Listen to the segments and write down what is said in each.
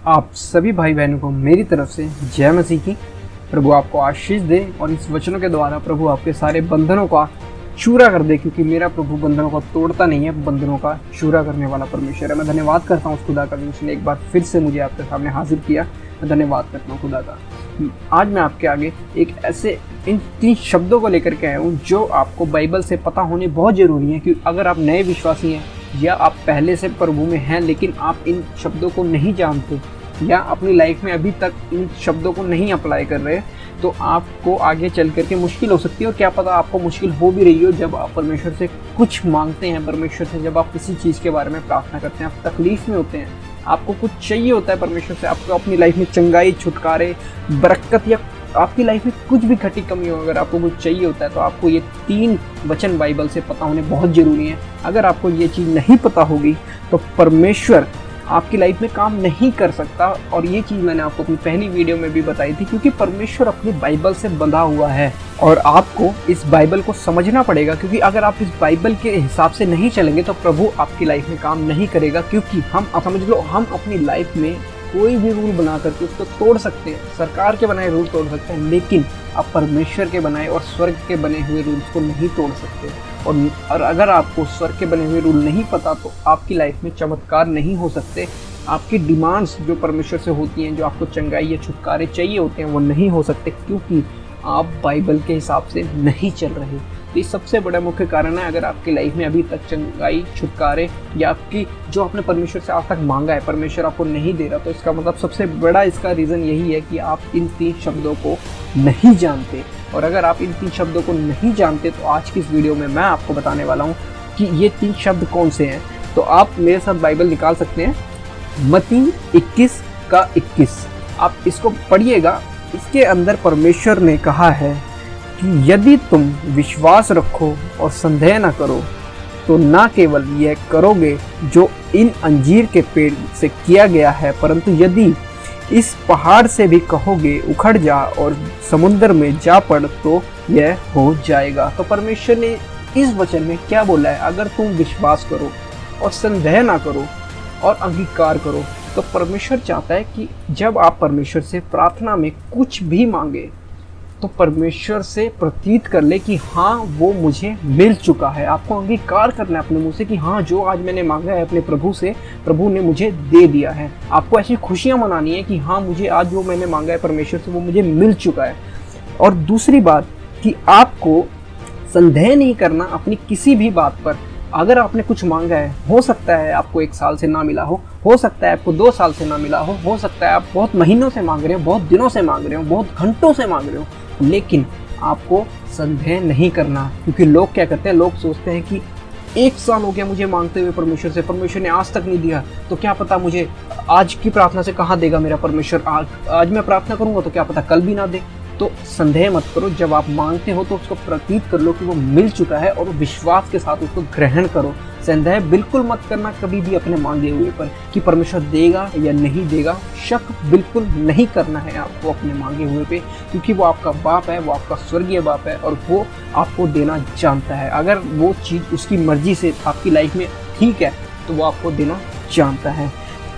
आप सभी भाई बहनों को मेरी तरफ से जय मसीह की। प्रभु आपको आशीष दे और इस वचनों के द्वारा प्रभु आपके सारे बंधनों का चूरा कर दे, क्योंकि मेरा प्रभु बंधनों को तोड़ता नहीं है, बंधनों का चूरा करने वाला परमेश्वर है। मैं धन्यवाद करता हूँ उस खुदा का, जिसने एक बार फिर से मुझे आपके सामने हाजिर किया। मैं धन्यवाद करता हूँ खुदा का। आज मैं आपके आगे एक ऐसे इन 3 शब्दों को लेकर के आया हूँ जो आपको बाइबल से पता होने बहुत ज़रूरी है। क्योंकि अगर आप नए विश्वासी हैं या आप पहले से प्रभु में हैं लेकिन आप इन शब्दों को नहीं जानते या अपनी लाइफ में अभी तक इन शब्दों को नहीं अप्लाई कर रहे, तो आपको आगे चल करके मुश्किल हो सकती है। और क्या पता आपको मुश्किल हो भी रही हो जब आप परमेश्वर से कुछ मांगते हैं, परमेश्वर से जब आप किसी चीज़ के बारे में प्रार्थना करते हैं, आप तकलीफ में होते हैं, आपको कुछ चाहिए होता है परमेश्वर से, आपको अपनी लाइफ में चंगाई, छुटकारे, बरकत या आपकी लाइफ में कुछ भी घटी कमी हो, अगर आपको कुछ चाहिए होता है तो आपको ये 3 वचन बाइबल से पता होने बहुत ज़रूरी है। अगर आपको ये चीज़ नहीं पता होगी तो परमेश्वर आपकी लाइफ में काम नहीं कर सकता। और ये चीज़ मैंने आपको अपनी पहली वीडियो में भी बताई थी, क्योंकि परमेश्वर अपनी बाइबल से बंधा हुआ है और आपको इस बाइबल को समझना पड़ेगा। क्योंकि अगर आप इस बाइबल के हिसाब से नहीं चलेंगे तो प्रभु आपकी लाइफ में काम नहीं करेगा। क्योंकि हम समझ लो, हम अपनी लाइफ में कोई भी रूल बना करके उसको तोड़ सकते हैं, सरकार के बनाए रूल तोड़ सकते हैं, लेकिन आप परमेश्वर के बनाए और स्वर्ग के बने हुए रूल्स को नहीं तोड़ सकते। और अगर आपको स्वर्ग के बने हुए रूल नहीं पता तो आपकी लाइफ में चमत्कार नहीं हो सकते। आपकी डिमांड्स जो परमेश्वर से होती हैं, जो आपको चंगाई या छुटकारे चाहिए होते हैं, वो नहीं हो सकते, क्योंकि आप बाइबल के हिसाब से नहीं चल रहे। तो ये सबसे बड़ा मुख्य कारण है। अगर आपकी लाइफ में अभी तक चंगाई, छुटकारे या आपकी जो आपने परमेश्वर से आज तक मांगा है परमेश्वर आपको नहीं दे रहा, तो इसका मतलब सबसे बड़ा इसका रीज़न यही है कि आप इन 3 शब्दों को नहीं जानते। और अगर आप इन 3 शब्दों को नहीं जानते तो आज की इस वीडियो में मैं आपको बताने वाला हूँ कि ये 3 शब्द कौन से हैं। तो आप मेरे साथ बाइबल निकाल सकते हैं, मत्ती 21 का 21। आप इसको पढ़िएगा। इसके अंदर परमेश्वर ने कहा है कि यदि तुम विश्वास रखो और संदेह न करो तो न केवल यह करोगे जो इन अंजीर के पेड़ से किया गया है, परंतु यदि इस पहाड़ से भी कहोगे उखड़ जा और समुद्र में जा पड़ तो यह हो जाएगा। तो परमेश्वर ने इस वचन में क्या बोला है? अगर तुम विश्वास करो और संदेह ना करो और अंगीकार करो, तो परमेश्वर चाहता है कि जब आप परमेश्वर से प्रार्थना में कुछ भी मांगे तो परमेश्वर से प्रतीत कर ले कि हाँ वो मुझे मिल चुका है। आपको अंगीकार करना है अपने मुंह से कि हाँ जो आज मैंने मांगा है अपने प्रभु से, प्रभु ने मुझे दे दिया है। आपको ऐसी खुशियाँ मनानी है कि हाँ मुझे आज जो मैंने मांगा है परमेश्वर से वो मुझे मिल चुका है। और दूसरी बात कि आपको संदेह नहीं करना अपनी किसी भी बात पर। अगर आपने कुछ मांगा है, हो सकता है आपको 1 साल से ना मिला हो सकता है आपको 2 साल से ना मिला हो सकता है आप बहुत महीनों से मांग रहे हो, बहुत दिनों से मांग रहे हो, बहुत घंटों से मांग रहे हो, लेकिन आपको संदेह नहीं करना। क्योंकि लोग क्या करते हैं, लोग सोचते हैं कि 1 साल हो गया मुझे मांगते हुए परमेश्वर से, परमेश्वर ने आज तक नहीं दिया, तो क्या पता मुझे आज की प्रार्थना से कहाँ देगा मेरा परमेश्वर। आज मैं प्रार्थना करूँगा तो क्या पता कल भी ना दे। तो संदेह मत करो। जब आप मांगते हो तो उसको प्रतीत कर लो कि वो मिल चुका है और विश्वास के साथ उसको ग्रहण करो। संदेह बिल्कुल मत करना कभी भी अपने मांगे हुए पर कि परमेश्वर देगा या नहीं देगा। शक बिल्कुल नहीं करना है आपको अपने मांगे हुए पे, क्योंकि वो आपका बाप है, वो आपका स्वर्गीय बाप है और वो आपको देना जानता है। अगर वो चीज़ उसकी मर्जी से आपकी लाइफ में ठीक है तो वो आपको देना जानता है।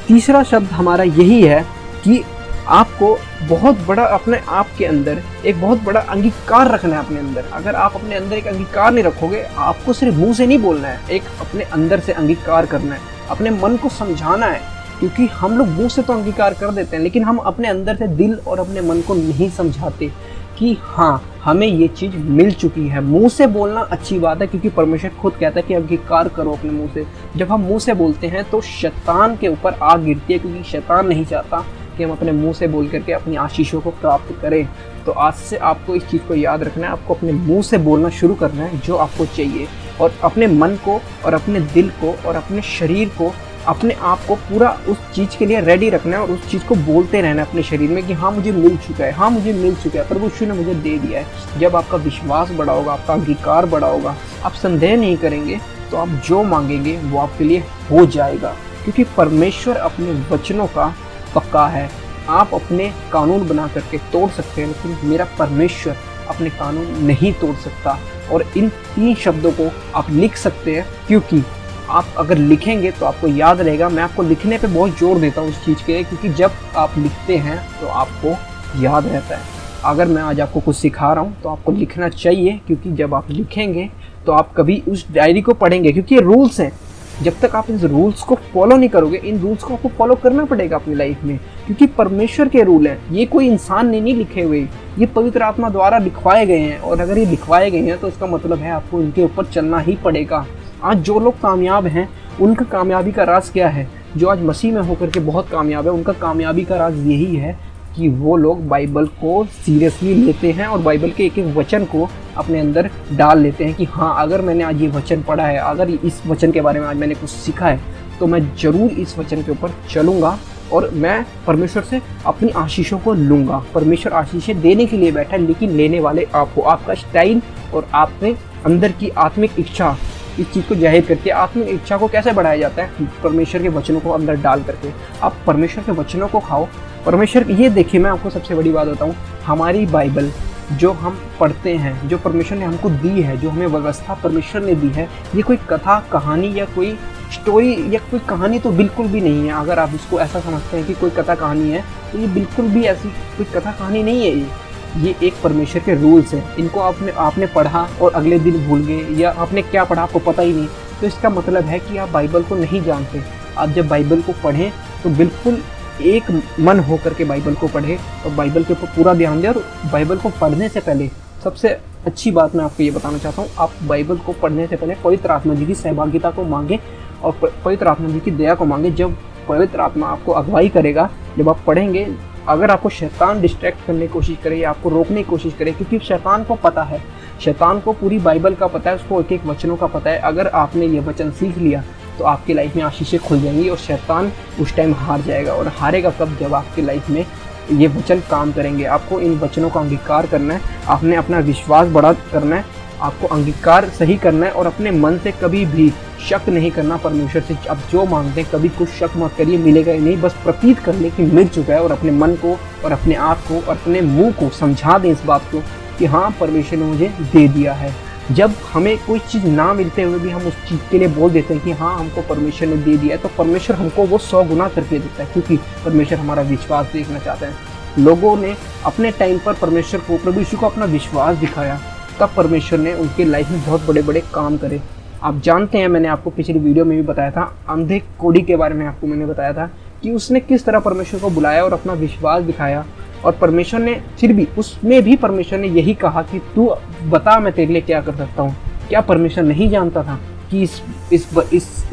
तीसरा शब्द हमारा यही है कि आपको बहुत बड़ा अपने आप के अंदर एक बहुत बड़ा अंगीकार रखना है अपने अंदर। अगर आप अपने अंदर एक अंगीकार नहीं रखोगे, आपको सिर्फ मुंह से नहीं बोलना है, एक अपने अंदर से अंगीकार करना है, अपने मन को समझाना है। क्योंकि हम लोग मुंह से तो अंगीकार कर देते हैं, लेकिन हम अपने अंदर से दिल और अपने मन को नहीं समझाते कि हाँ हमें ये चीज़ मिल चुकी है। मुंह से बोलना अच्छी बात है, क्योंकि परमेश्वर खुद कहता है कि अंगीकार करो अपने मुंह से। जब हम मुंह से बोलते हैं तो शैतान के ऊपर आग गिरती है, क्योंकि शैतान नहीं चाहता कि हम अपने मुंह से बोल करके अपनी आशीषों को प्राप्त करें। तो आज से आपको इस चीज़ को याद रखना है, आपको अपने मुंह से बोलना शुरू करना है जो आपको चाहिए, और अपने मन को और अपने दिल को और अपने शरीर को, अपने आप को पूरा उस चीज़ के लिए रेडी रखना है और उस चीज़ को बोलते रहना है अपने शरीर में कि हाँ मुझे मिल चुका है, हाँ मुझे मिल चुका है, प्रभु यीशु ने मुझे दे दिया है। जब आपका विश्वास बड़ा होगा, आपका अंगीकार बड़ा होगा, आप संदेह नहीं करेंगे, तो आप जो मांगेंगे वो आपके लिए हो जाएगा। क्योंकि परमेश्वर अपने वचनों का पक्का है। आप अपने कानून बना करके तोड़ सकते हैं, लेकिन मेरा परमेश्वर अपने कानून नहीं तोड़ सकता। और इन 3 शब्दों को आप लिख सकते हैं, क्योंकि आप अगर लिखेंगे तो आपको याद रहेगा। मैं आपको लिखने पे बहुत जोर देता हूँ उस चीज़ के, क्योंकि जब आप लिखते हैं तो आपको याद रहता है। अगर मैं आज आपको कुछ सिखा रहा हूँ तो आपको लिखना चाहिए, क्योंकि जब आप लिखेंगे तो आप कभी उस डायरी को पढ़ेंगे, क्योंकि ये रूल्स हैं। जब तक आप इन रूल्स को फॉलो नहीं करोगे, इन रूल्स को आपको फॉलो करना पड़ेगा अपनी लाइफ में, क्योंकि परमेश्वर के रूल हैं। ये कोई इंसान ने नहीं लिखे हुए, ये पवित्र आत्मा द्वारा लिखवाए गए हैं। और अगर ये लिखवाए गए हैं तो इसका मतलब है आपको इनके ऊपर चलना ही पड़ेगा। आज जो लोग कामयाब हैं, उनका कामयाबी का राज क्या है? जो आज मसीह में होकर के बहुत कामयाब है, उनका कामयाबी का राज यही है कि वो लोग बाइबल को सीरियसली लेते हैं और बाइबल के एक एक वचन को अपने अंदर डाल लेते हैं कि हाँ, अगर मैंने आज ये वचन पढ़ा है, अगर इस वचन के बारे में आज मैंने कुछ सीखा है, तो मैं ज़रूर इस वचन के ऊपर चलूँगा और मैं परमेश्वर से अपनी आशीषों को लूँगा। परमेश्वर आशीषें देने के लिए बैठा है, लेकिन लेने वाले आपको, आपका स्टाइल और आपके अंदर की आत्मिक इच्छा, इस चीज़ को जाहिर करके। आत्मिक इच्छा को कैसे बढ़ाया जाता है? परमेश्वर के वचनों को अंदर डाल करके। आप परमेश्वर के वचनों को खाओ। परमेश्वर, ये देखिए, मैं आपको सबसे बड़ी बात बताऊँ, हमारी बाइबल जो हम पढ़ते हैं, जो परमेश्वर ने हमको दी है, जो हमें व्यवस्था परमेश्वर ने दी है, ये कोई कथा कहानी या कोई स्टोरी या कोई कहानी तो बिल्कुल भी नहीं है। अगर आप इसको ऐसा समझते हैं कि कोई कथा कहानी है, तो ये बिल्कुल भी ऐसी कोई कथा कहानी नहीं है। ये एक परमेश्वर के रूल्स हैं। इनको आपने पढ़ा और अगले दिन भूल गए, या आपने क्या पढ़ा आपको पता ही नहीं, तो इसका मतलब है कि आप बाइबल को नहीं जानते। आप जब बाइबल को पढ़ें तो बिल्कुल एक मन होकर के बाइबल को पढ़ें और बाइबल के ऊपर पूरा ध्यान दें। और बाइबल को पढ़ने से पहले सबसे अच्छी बात मैं आपको ये बताना चाहता हूँ, आप बाइबल को पढ़ने से पहले पवित्र आत्मा जी की सहभागिता को मांगें और पवित्र आत्मा जी की दया को मांगें। जब पवित्र आत्मा आपको अगुवाई करेगा, जब आप पढ़ेंगे, अगर आपको शैतान डिस्ट्रैक्ट करने की कोशिश करे या आपको रोकने की कोशिश करे, क्योंकि शैतान को पता है, शैतान को पूरी बाइबल का पता है, उसको एक एक वचनों का पता है। अगर आपने ये वचन सीख लिया तो आपकी लाइफ में आशीषें खुल जाएंगी और शैतान उस टाइम हार जाएगा। और हारेगा कब? जब आपकी लाइफ में ये वचन काम करेंगे। आपको इन वचनों का अंगीकार करना है, आपने अपना विश्वास बढ़ा करना है, आपको अंगीकार सही करना है और अपने मन से कभी भी शक नहीं करना परमेश्वर से। अब जो मांगते हैं कभी कुछ शक मत करिए, मिलेगा ही नहीं, बस प्रतीत कर ले कि मिल चुका है। और अपने मन को और अपने आप को और अपने मुंह को समझा दें इस बात को कि हाँ, परमेश्वर ने मुझे दे दिया है। जब हमें कोई चीज़ ना मिलते हुए भी हम उस चीज़ के लिए बोल देते हैं कि हाँ, हमको परमेश्वर ने दे दिया है, तो परमेश्वर हमको वो 100 गुना करके देता है, क्योंकि परमेश्वर हमारा विश्वास देखना चाहता है। लोगों ने अपने टाइम पर परमेश्वर को, प्रभु यीशु को अपना विश्वास दिखाया, तब परमेश्वर ने उनके लाइफ में बहुत बड़े बड़े काम करे। आप जानते हैं, मैंने आपको पिछली वीडियो में भी बताया था, अंधे कोढ़ी के बारे में आपको मैंने बताया था कि उसने किस तरह परमेश्वर को बुलाया और अपना विश्वास दिखाया। और परमेश्वर ने फिर भी, उसमें भी परमेश्वर ने यही कहा कि तू बता, मैं तेरे लिए क्या कर सकता हूँ। क्या परमेश्वर नहीं जानता था कि इस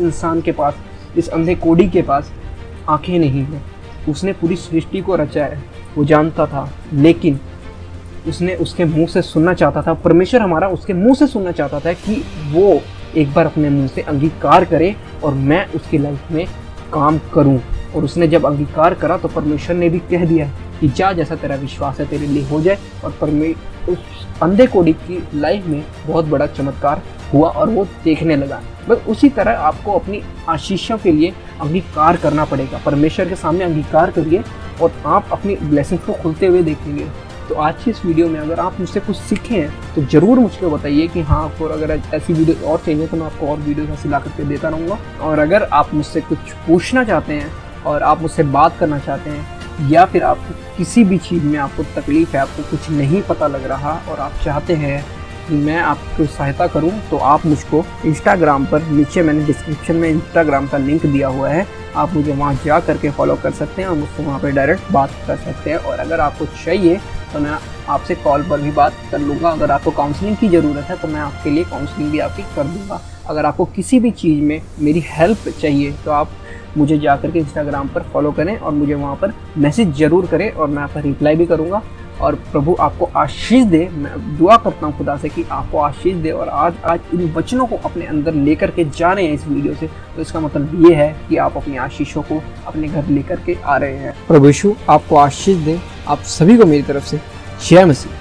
इंसान के पास, इस अंधे कोढ़ी के पास आंखें नहीं हैं? उसने पूरी सृष्टि को रचा है, वो जानता था, लेकिन उसने उसके मुंह से सुनना चाहता था। परमेश्वर हमारा उसके मुंह से सुनना चाहता था कि वो एक बार अपने मुंह से अंगीकार करे और मैं उसकी लाइफ में काम करूं। और उसने जब अंगीकार करा तो परमेश्वर ने भी कह दिया कि जा, जैसा तेरा विश्वास है तेरे लिए हो जाए। और उस अंधे कोढ़ी की लाइफ में बहुत बड़ा चमत्कार हुआ और वो देखने लगा। बस उसी तरह आपको अपनी आशीषों के लिए अंगीकार करना पड़ेगा। परमेश्वर के सामने अंगीकार करिए और आप अपनी ब्लेसिंग्स को खुलते हुए देखेंगे। तो आज की इस वीडियो में अगर आप मुझसे कुछ सीखे हैं तो ज़रूर मुझको बताइए कि हाँ, आपको अगर ऐसी वीडियो और चाहिए तो मैं आपको और वीडियो ऐसी ला करके देता रहूँगा। और अगर आप मुझसे कुछ पूछना चाहते हैं और आप मुझसे बात करना चाहते हैं, या फिर आपको किसी भी चीज़ में आपको तकलीफ़ है, आपको कुछ नहीं पता लग रहा और आप चाहते हैं कि मैं आपको सहायता करूं, तो आप मुझको इंस्टाग्राम पर, नीचे मैंने डिस्क्रिप्शन में इंस्टाग्राम का लिंक दिया हुआ है, आप मुझे वहां जा करके फॉलो कर सकते हैं और मुझसे वहां पे डायरेक्ट बात कर सकते हैं। और अगर आपको चाहिए तो मैं आपसे कॉल पर भी बात कर लूँगा। अगर आपको काउंसलिंग की ज़रूरत है तो मैं आपके लिए काउंसलिंग भी आपकी कर दूँगा। अगर आपको किसी भी चीज़ में मेरी हेल्प चाहिए तो आप मुझे जा करके इंस्टाग्राम पर फॉलो करें और मुझे वहाँ पर मैसेज ज़रूर करें और मैं आपका रिप्लाई भी करूँगा। और प्रभु आपको आशीष दे। मैं दुआ करता हूँ खुदा से कि आपको आशीष दे। और आज इन वचनों को अपने अंदर लेकर के जा रहे हैं इस वीडियो से, तो इसका मतलब ये है कि आप अपनी आशीषों को अपने घर लेकर के आ रहे हैं। प्रभु यीशु आपको आशीष दे। आप सभी को मेरी तरफ से जय मसीह।